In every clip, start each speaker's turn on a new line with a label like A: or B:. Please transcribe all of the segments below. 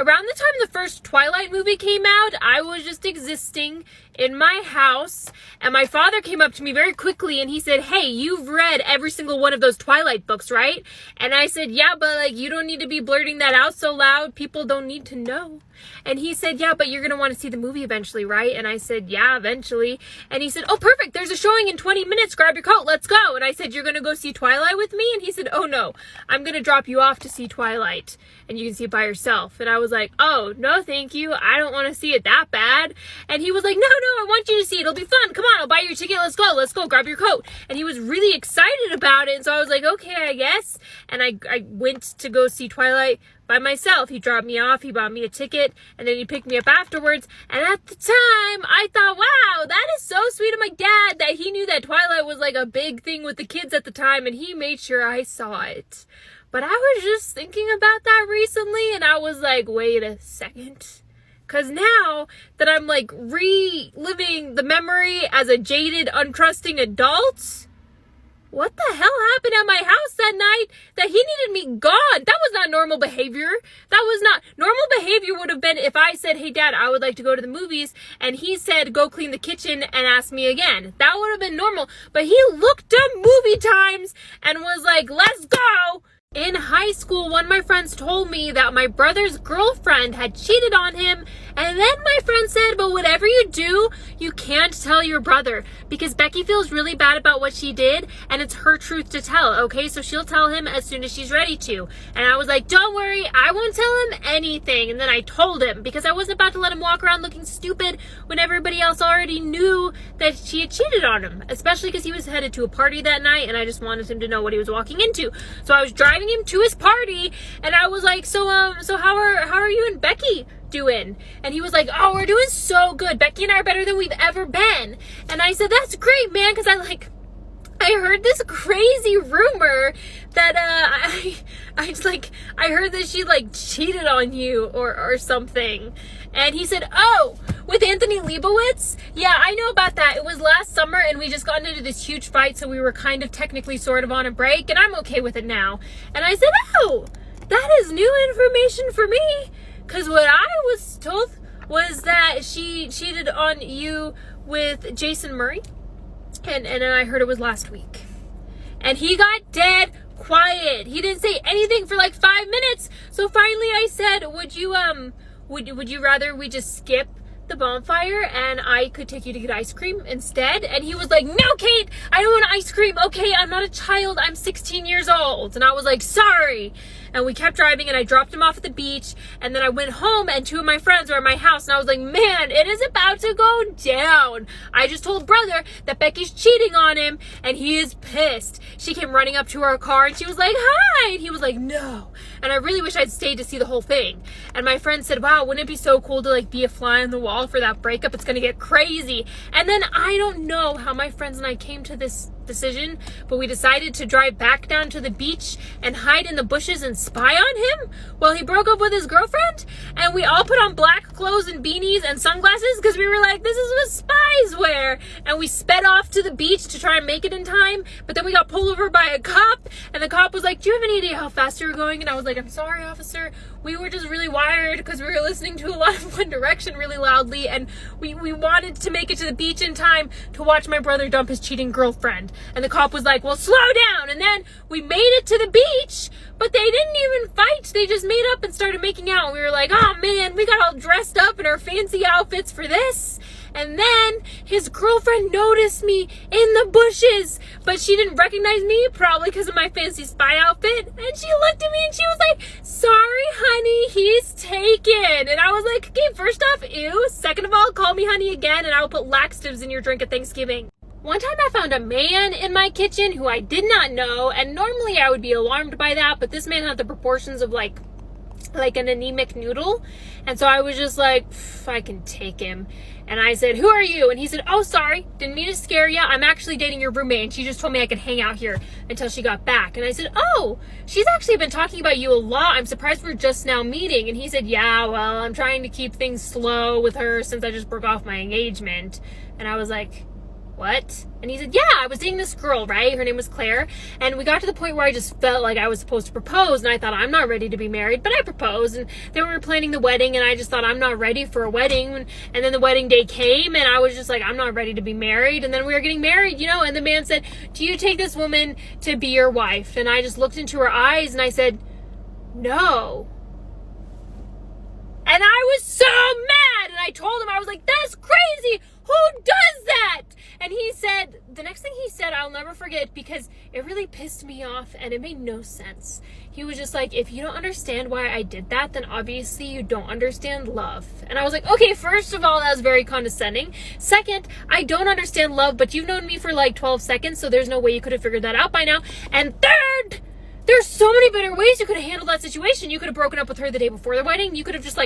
A: around the time the first Twilight movie came out, I was just existing in my house, and my father came up to me very quickly and he said, "Hey, you've read every single one of those Twilight books, right?" And I said, "Yeah, but like, you don't need to be blurting that out so loud. People don't need to know." And he said, "Yeah, but you're going to want to see the movie eventually, right?" And I said, "Yeah, eventually." And he said, "Oh, perfect. There's a showing in 20 minutes. Grab your coat. Let's go." And I said, "You're going to go see Twilight with me?" And he said, "Oh, no. I'm going to drop you off to see Twilight, and you can see it by yourself." And I was like, "Oh, no, thank you. I don't want to see it that bad." And he was like, "No, I want you to see it. It'll be fun. Come on, I'll buy your ticket. Let's go. Let's go. Grab your coat." And he was really excited about it. And so I was like, "Okay, I guess." And I went to go see Twilight by myself. He dropped me off, he bought me a ticket, and then he picked me up afterwards. And at the time, I thought, wow, that is so sweet of my dad that he knew that Twilight was like a big thing with the kids at the time, and he made sure I saw it. But I was just thinking about that recently, and I was like, wait a second. Because now that I'm like reliving the memory as a jaded, untrusting adult, what the hell happened at my house that night that he needed me gone? That was not normal behavior. That was not normal behavior. Would have been if I said, "Hey Dad, I would like to go to the movies," and he said, "Go clean the kitchen," and ask me again. That would have been normal. But he looked up movie times and was like, "Let's go." In high school, one of my friends told me that my brother's girlfriend had cheated on him, and then my friend said, "But whatever you do, you can't tell your brother, because Becky feels really bad about what she did, and it's her truth to tell, okay? So she'll tell him as soon as she's ready to." And I was like, "Don't worry, I won't tell him anything." And then I told him, because I wasn't about to let him walk around looking stupid when everybody else already knew that she had cheated on him, especially because he was headed to a party that night, and I just wanted him to know what he was walking into. So I was driving him to his party, and I was like, so how are you and Becky doing?" And he was like, "Oh, we're doing so good. Becky and I are better than we've ever been." And I said, "That's great, man," because I heard this crazy rumor that I heard that she like cheated on you or something. And he said, "Oh, with Anthony Leibovitz? Yeah, I know about that. It was last summer, and we just got into this huge fight, so we were kind of technically sort of on a break, and I'm okay with it now." And I said, "Oh, that is new information for me, because what I was told was that she cheated on you with Jason Murray, and then I heard it was last week." And he got dead quiet. He didn't say anything for like 5 minutes. So finally I said, "Would you rather we just skip the bonfire and I could take you to get ice cream instead?" And he was like, "No, Kate, I don't want ice cream. Okay, I'm not a child. I'm 16 years old." And I was like, "Sorry." And we kept driving, and I dropped him off at the beach, and then I went home, and two of my friends were at my house, and I was like, man, it is about to go down. I just told brother that Becky's cheating on him, and he is pissed. She came running up to our car, and she was like, "Hi," and he was like, "No." And I really wish I'd stayed to see the whole thing. And my friend said, "Wow, wouldn't it be so cool to like be a fly on the wall for that breakup? It's gonna get crazy." And then I don't know how my friends and I came to this decision, but we decided to drive back down to the beach and hide in the bushes and spy on him while he broke up with his girlfriend. And we all put on black clothes and beanies and sunglasses because we were like, this is what spies wear. And we sped off to the beach to try and make it in time, but then we got pulled over by a cop, and the cop was like, "Do you have any idea how fast you were going?" And I was like, "I'm sorry, officer. We were just really wired because we were listening to a lot of One Direction really loudly, and we wanted to make it to the beach in time to watch my brother dump his cheating girlfriend." And the cop was like, "Well, slow down." And then we made it to the beach, but they didn't even fight. They just made up and started making out. And we were like, "Oh man, we got all dressed up in our fancy outfits for this." And then his girlfriend noticed me in the bushes, but she didn't recognize me, probably because of my fancy spy outfit. And she looked at me and she was like, "Sorry, honey, he's taken." And I was like, okay, first off, ew. Second of all, call me honey again, and I will put laxatives in your drink at Thanksgiving. One time I found a man in my kitchen who I did not know, and normally I would be alarmed by that, but this man had the proportions of like an anemic noodle. And so I was just like, I can take him. And I said, "Who are you?" And he said, "Oh, sorry, didn't mean to scare you. I'm actually dating your roommate, and she just told me I could hang out here until she got back." And I said, "Oh, she's actually been talking about you a lot. I'm surprised we're just now meeting." And he said, "Yeah, well, I'm trying to keep things slow with her since I just broke off my engagement." And I was like, what? And he said, yeah, I was dating this girl, right? Her name was Claire. And we got to the point where I just felt like I was supposed to propose. And I thought, I'm not ready to be married, but I proposed. And then we were planning the wedding, and I just thought, I'm not ready for a wedding. And then the wedding day came, and I was just like, I'm not ready to be married. And then we were getting married, and the man said, do you take this woman to be your wife? And I just looked into her eyes, and I said, no. And I was so mad. And I told him, I was like, that's crazy. Who does that? And he said, the next thing he said, I'll never forget, because it really pissed me off and it made no sense. He was just like, if you don't understand why I did that, then obviously you don't understand love. And I was like, okay, first of all, that was very condescending. Second, I don't understand love, but you've known me for like 12 seconds, so there's no way you could have figured that out by now. And third, there's so many better ways you could have handled that situation. You could have broken up with her the day before the wedding. You could have just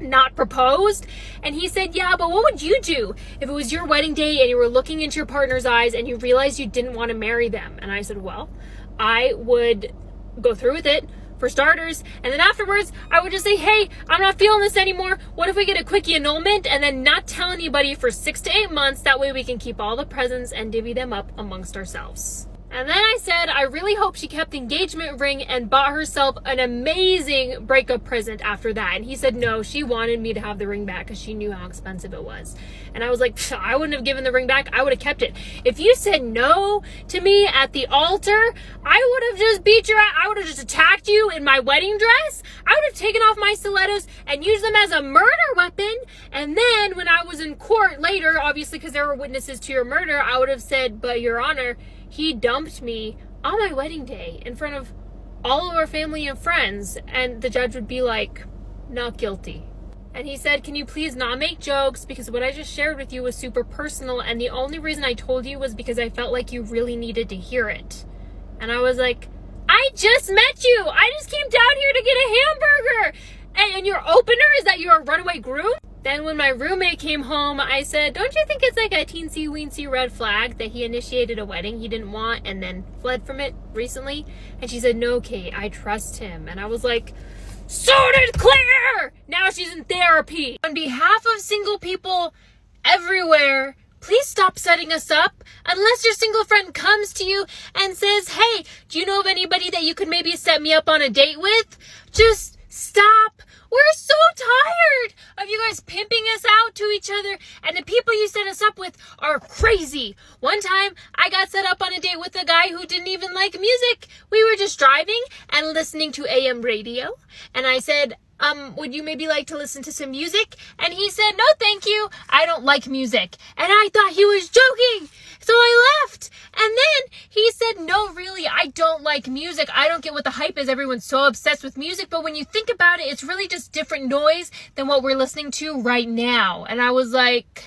A: not proposed. And he said, yeah, but what would you do if it was your wedding day and you were looking into your partner's eyes and you realized you didn't want to marry them? And I said, well, I would go through with it, for starters, and then afterwards I would just say, hey, I'm not feeling this anymore. What if we get a quickie annulment and then not tell anybody for 6 to 8 months? That way we can keep all the presents and divvy them up amongst ourselves. And then I said, I really hope she kept the engagement ring and bought herself an amazing breakup present after that. And he said, no, she wanted me to have the ring back because she knew how expensive it was. And I was like, I wouldn't have given the ring back. I would have kept it. If you said no to me at the altar, I would have just beat your ass. I would have just attacked you in my wedding dress. I would have taken off my stilettos and used them as a murder weapon. And then when I was in court later, obviously because there were witnesses to your murder, I would have said, but Your Honor, he dumped me on my wedding day in front of all of our family and friends. And the judge would be like, not guilty. And he said, can you please not make jokes, because what I just shared with you was super personal, and the only reason I told you was because I felt like you really needed to hear it. And I was like, I just met you. I just came down here to get a hamburger. And your opener is that you're a runaway groom? Then when my roommate came home, I said, don't you think it's like a teensy-weensy red flag that he initiated a wedding he didn't want and then fled from it recently? And she said, no, Kate, I trust him. And I was like, so did Claire! Now she's in therapy. On behalf of single people everywhere, please stop setting us up unless your single friend comes to you and says, hey, do you know of anybody that you could maybe set me up on a date with? Just stop. We're so tired of you guys pimping us out to each other, and the people you set us up with are crazy. One time, I got set up on a date with a guy who didn't even like music. We were just driving and listening to AM radio, and I said, would you maybe like to listen to some music? And he said, no, thank you. I don't like music. And I thought he was joking. So I left. And then he said, no, really, I don't like music. I don't get what the hype is. Everyone's so obsessed with music. But when you think about it, it's really just different noise than what we're listening to right now. And I was like,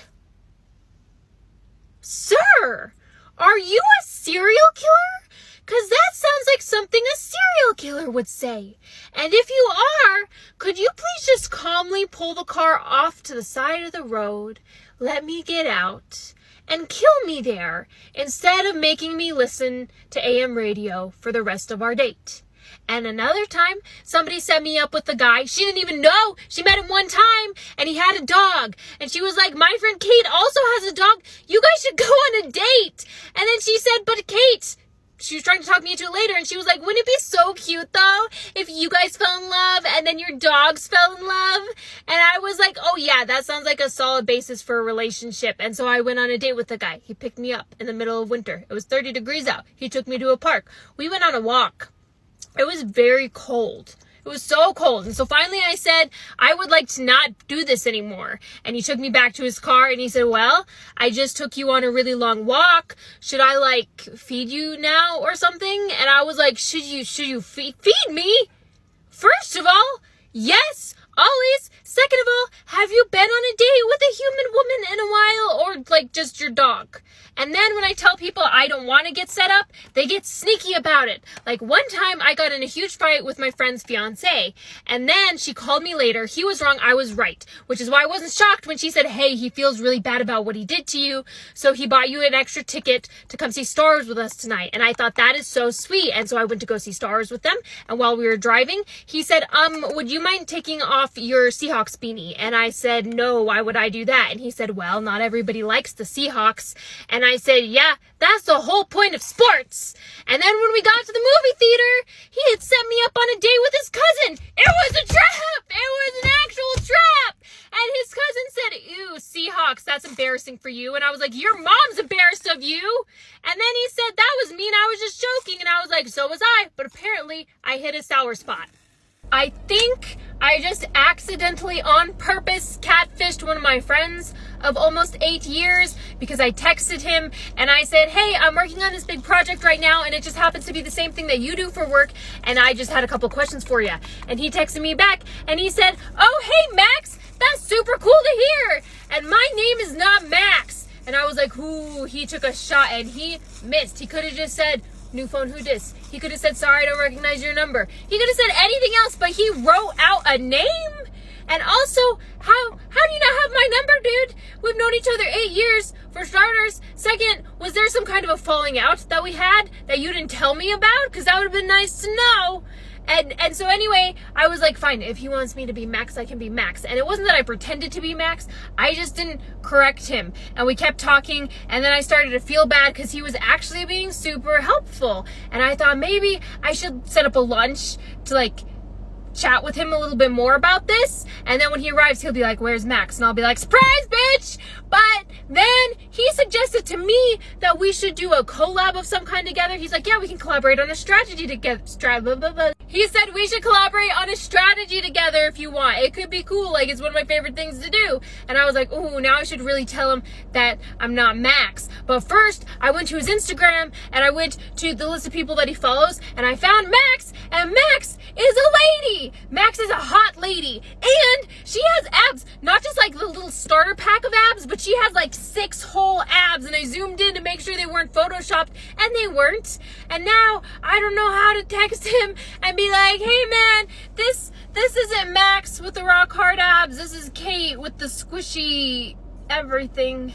A: sir, are you a serial killer? Because that sounds like something a serial killer would say. And if you are, could you please just calmly pull the car off to the side of the road, let me get out, and kill me there, instead of making me listen to AM radio for the rest of our date? And another time, somebody set me up with a guy. She didn't even know. She met him one time, and he had a dog. And she was like, my friend Kate also has a dog. You guys should go on a date. And then she said, but Kate... She was trying to talk me into it later, and she was like, wouldn't it be so cute, though, if you guys fell in love and then your dogs fell in love? And I was like, oh, yeah, that sounds like a solid basis for a relationship. And so I went on a date with the guy. He picked me up in the middle of winter. It was 30 degrees out. He took me to a park. We went on a walk. It was very cold. It was so cold. And so finally I said, I would like to not do this anymore. And he took me back to his car and he said, well, I just took you on a really long walk. Should I feed you now or something? And I was like, should you feed me? First of all, yes, always. Second of all, have you been on a date with a human woman in a while, or just your dog? And then when I tell people I don't want to get set up, they get sneaky about it. Like one time I got in a huge fight with my friend's fiance, and then she called me later. He was wrong, I was right, which is why I wasn't shocked when she said, hey, he feels really bad about what he did to you, so he bought you an extra ticket to come see Stars with us tonight. And I thought that is so sweet. And so I went to go see Stars with them. And while we were driving, he said, would you mind taking off your Seahawks beanie? And I said, no, why would I do that? And he said, well, not everybody likes the Seahawks. And I said, yeah, that's the whole point of sports. And then when we got to the movie theater, he had set me up on a date with his cousin. It was a trap! It was an actual trap! And his cousin said, ew, Seahawks, that's embarrassing for you. And I was like, your mom's embarrassed of you. And then he said, that was mean, I was just joking. And I was like, so was I. But apparently, I hit a sour spot. I think I just accidentally, on purpose, catfished one of my friends of almost 8 years because I texted him and I said, hey, I'm working on this big project right now and it just happens to be the same thing that you do for work and I just had a couple questions for you. And he texted me back and he said, oh, hey, Max, that's super cool to hear. And my name is not Max. And I was like, ooh, he took a shot and he missed. He could have just said, new phone, who dis? He could have said, sorry, I don't recognize your number. He could have said anything else, but he wrote out a name? And also, how do you not have my number, dude? We've known each other 8 years, for starters. Second, was there some kind of a falling out that we had that you didn't tell me about? Because that would have been nice to know. And so anyway, I was like, fine, if he wants me to be Max, I can be Max. And it wasn't that I pretended to be Max. I just didn't correct him. And we kept talking. And then I started to feel bad because he was actually being super helpful. And I thought maybe I should set up a lunch to like chat with him a little bit more about this. And then when he arrives, he'll be like, where's Max? And I'll be like, surprise, bitch! But then he suggested to me that we should do a collab of some kind together. He's like, yeah, we can collaborate on a strategy together. He said we should collaborate on a strategy together if you want. It could be cool. Like, it's one of my favorite things to do. And I was like, ooh, now I should really tell him that I'm not Max. But first, I went to his Instagram and I went to the list of people that he follows and I found Max. And Max is a lady. Max is a hot lady. And she has abs. Not just like the little starter pack of abs, but she has like 6 whole abs. And I zoomed in to make sure they weren't photoshopped. And they weren't. And now I don't know how to text him and be like, hey man, this isn't Max with the rock hard abs. This is Kate with the squishy everything.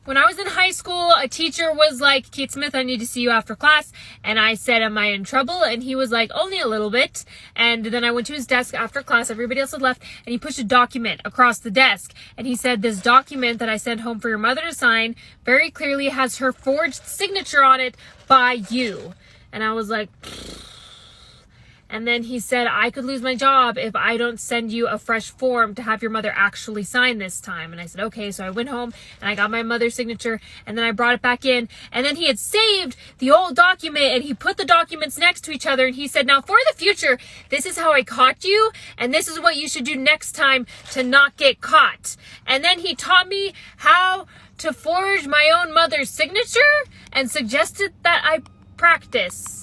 A: When I was in high school, a teacher was like, Kate Smith, I need to see you after class. And I said, am I in trouble? And he was like, only a little bit. And then I went to his desk after class. Everybody else had left. And he pushed a document across the desk. And he said, this document that I sent home for your mother to sign very clearly has her forged signature on it by you. And I was like, pfft. And then he said, I could lose my job if I don't send you a fresh form to have your mother actually sign this time. And I said, okay. So I went home and I got my mother's signature and then I brought it back in. And then he had saved the old document and he put the documents next to each other. And he said, now for the future, this is how I caught you. And this is what you should do next time to not get caught. And then he taught me how to forge my own mother's signature and suggested that I practice.